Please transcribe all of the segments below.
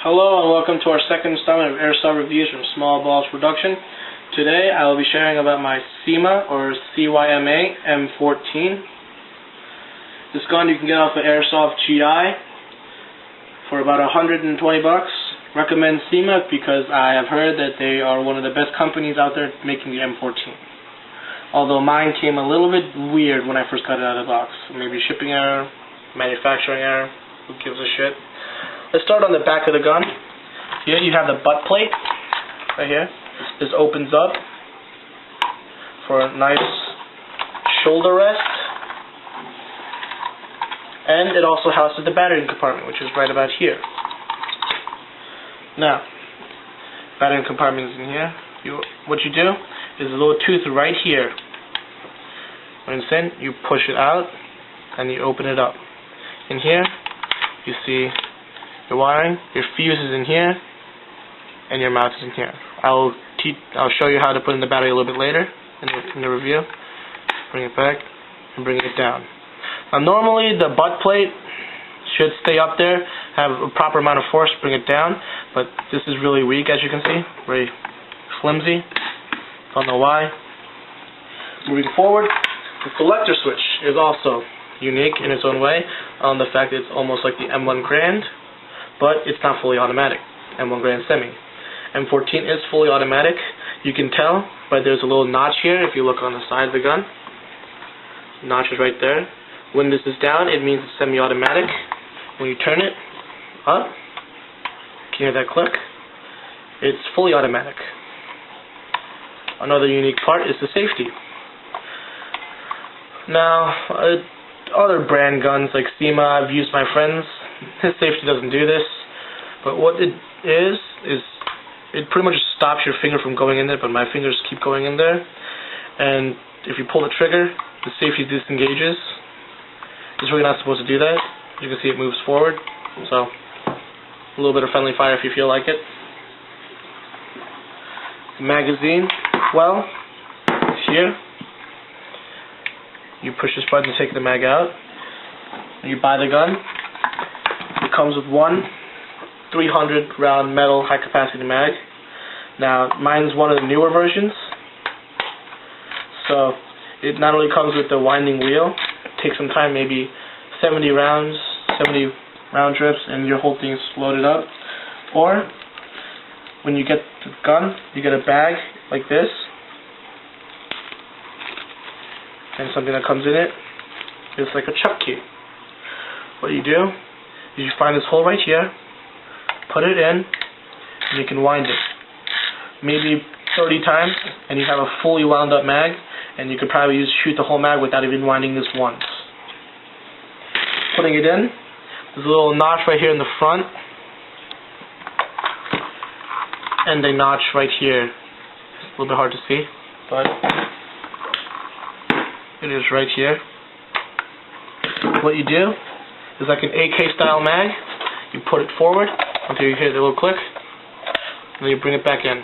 Hello and welcome to our second installment of Airsoft Reviews from Small Balls Production. Today I will be sharing about my cyma or cyma m14. This gun you can get off of Airsoft GI for about $120. Recommend cyma because I have heard that they are one of the best companies out there making the M14. Although mine came a little bit weird when I first got it out of the box. Maybe shipping error, manufacturing error, who gives a shit. Let's start on the back of the gun. Here you have the butt plate, right here. This opens up for a nice shoulder rest. And it also houses the battery compartment, which is right about here. Now, battery compartment is in here. What you do is a little tooth right here. When it's in, you push it out and you open it up. In here, you see the wiring, your fuse is in here, and your mouse is in here. I'll show you how to put in the battery a little bit later in the review. Bring it back and bring it down. Now normally the butt plate should stay up there, have a proper amount of force to bring it down, but this is really weak, as you can see, very flimsy. Don't know why. Moving forward, the selector switch is also unique in its own way, on the fact that it's almost like the M1 Grand, but it's not fully automatic. M1 Grand Semi. M14 is fully automatic. You can tell, but there's a little notch here if you look on the side of the gun. Notch is right there. When this is down, it means it's semi-automatic. When you turn it up, can you hear that click? It's fully automatic. Another unique part is the safety. Now, other brand guns like cyma, I've used my friends. His safety doesn't do this, but what it is it pretty much stops your finger from going in there, but my fingers keep going in there, and if you pull the trigger, the safety disengages. It's really not supposed to do that. You can see it moves forward, so a little bit of friendly fire if you feel like it. The magazine, well, here, you push this button to take the mag out, you buy the gun. It comes with one 300 round metal high capacity mag. Now mine's one of the newer versions, so it not only comes with the winding wheel, it takes some time, maybe 70 round trips, and your whole thing is loaded up. Or when you get the gun, you get a bag like this and something that comes in it. It's like a chuck key. What you do, you find this hole right here, put it in, and you can wind it. Maybe 30 times, and you have a fully wound up mag, and you could probably shoot the whole mag without even winding this once. Putting it in, there's a little notch right here in the front, and a notch right here. It's a little bit hard to see, but it is right here. What you do is like an AK style mag. You put it forward until you hear the little click, and then you bring it back in.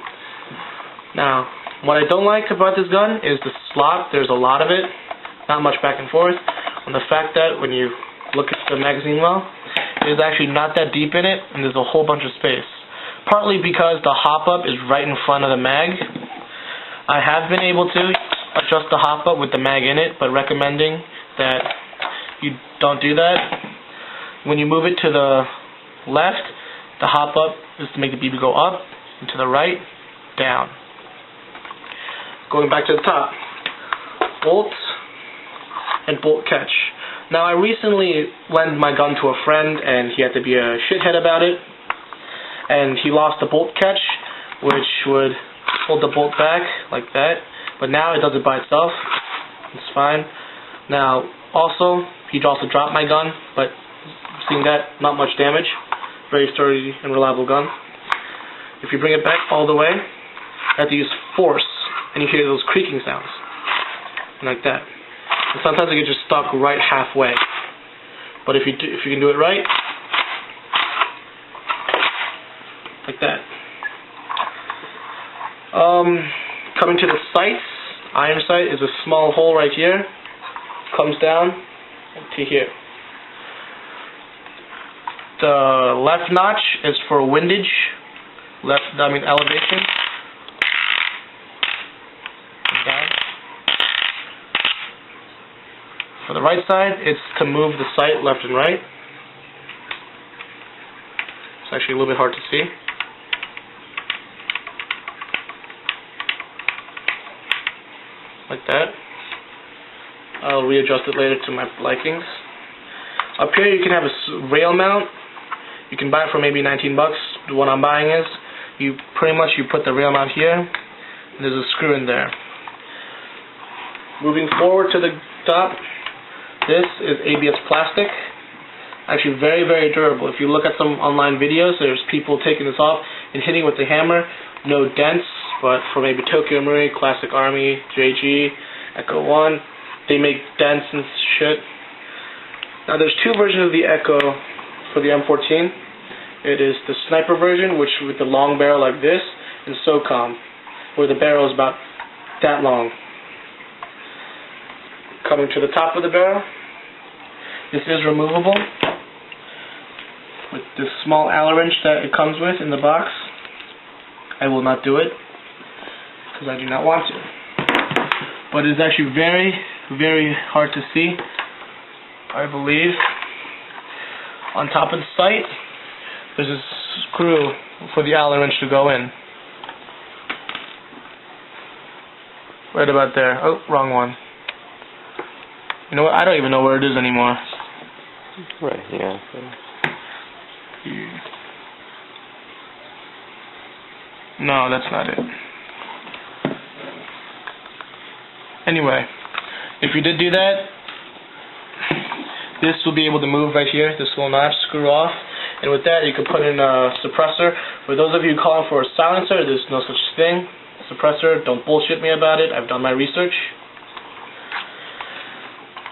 Now, what I don't like about this gun is the slot. There's a lot of it, not much back and forth. And the fact that when you look at the magazine well, it is actually not that deep in it, and there's a whole bunch of space. Partly because the hop up is right in front of the mag. I have been able to adjust the hop up with the mag in it, but recommending that you don't do that. When you move it to the left, the hop up is to make the BB go up, and to the right, down. Going back to the top, bolts and bolt catch. Now I recently lent my gun to a friend, and he had to be a shithead about it, and he lost the bolt catch, which would hold the bolt back like that, but now it does it by itself. It's fine. Now also, he also dropped my gun, but seeing that, not much damage. Very sturdy and reliable gun. If you bring it back all the way, you have to use force, and you hear those creaking sounds, like that. And sometimes it gets just stuck right halfway. But if you can do it right, like that. Coming to the sights, iron sight is a small hole right here. Comes down to here. The left notch is for windage, elevation. Down. For the right side, it's to move the sight left and right. It's actually a little bit hard to see. Like that. I'll readjust it later to my likings. Up here you can have a rail mount. You can buy it for maybe 19 bucks. The one I'm buying is, you put the rail mount here, and there's a screw in there. Moving forward to the top, this is ABS plastic. Actually very, very durable. If you look at some online videos, there's people taking this off and hitting with the hammer. No dents, but for maybe Tokyo Marine, Classic Army, JG, Echo 1, they make dents and shit. Now there's two versions of the Echo for the M14. It is the sniper version, which with the long barrel like this, and SOCOM, where the barrel is about that long. Coming to the top of the barrel, this is removable with this small Allen wrench that it comes with in the box. I will not do it because I do not want to. But it is actually very, very hard to see, I believe. On top of the sight, there's a screw for the Allen wrench to go in. Right about there. Oh, wrong one. You know what? I don't even know where it is anymore. Right, yeah. No, that's not it. Anyway, if you did do that, this will be able to move right here. This will not screw off. And with that, you can put in a suppressor. For those of you calling for a silencer, there's no such thing. Suppressor, don't bullshit me about it. I've done my research.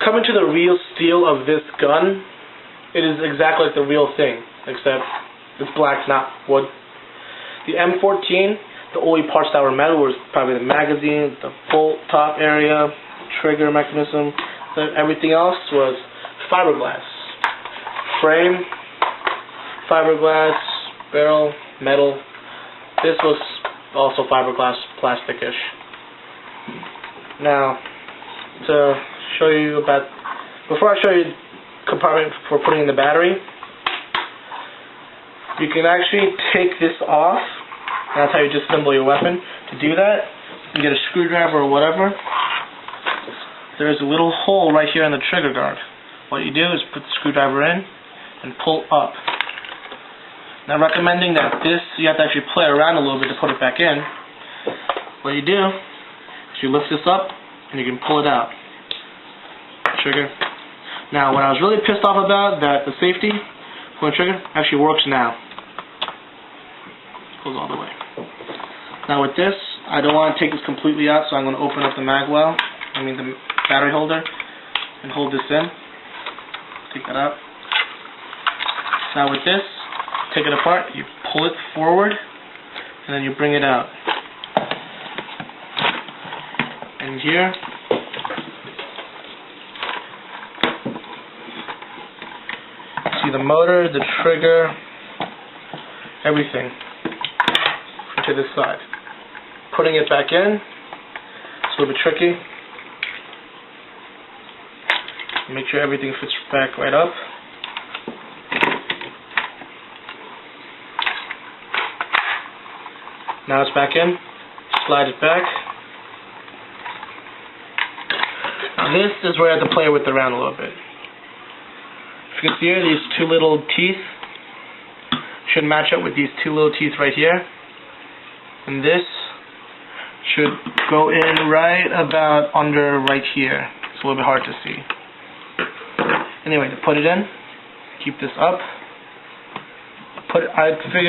Coming to the real steel of this gun, it is exactly like the real thing, except it's black, not wood. The M14, the only parts that were metal was probably the magazine, the bolt top area, trigger mechanism. Everything else was fiberglass. Frame, fiberglass, barrel, metal. This was also fiberglass, plastic-ish. Now, to show you about, before I show you the compartment for putting in the battery, you can actually take this off, and that's how you disassemble your weapon. To do that, you can get a screwdriver or whatever. There's a little hole right here on the trigger guard. What you do is put the screwdriver in and pull up. Now, recommending that this, you have to actually play around a little bit to put it back in. What you do is you lift this up and you can pull it out. Trigger. Now, what I was really pissed off about, that the safety for the trigger actually works now. Goes all the way. Now with this, I don't want to take this completely out, so I'm going to open up the the battery holder, and hold this in. Take that out. Now with this, take it apart, you pull it forward, and then you bring it out. And here, see the motor, the trigger, everything to this side. Putting it back in, it's a little bit tricky. Make sure everything fits back right up. Now it's back in. Slide it back. Now this is where I have to play with it around a little bit. If you can see here, these two little teeth should match up with these two little teeth right here. And this should go in right about under right here. It's a little bit hard to see. Anyway, to put it in, keep this up. I figure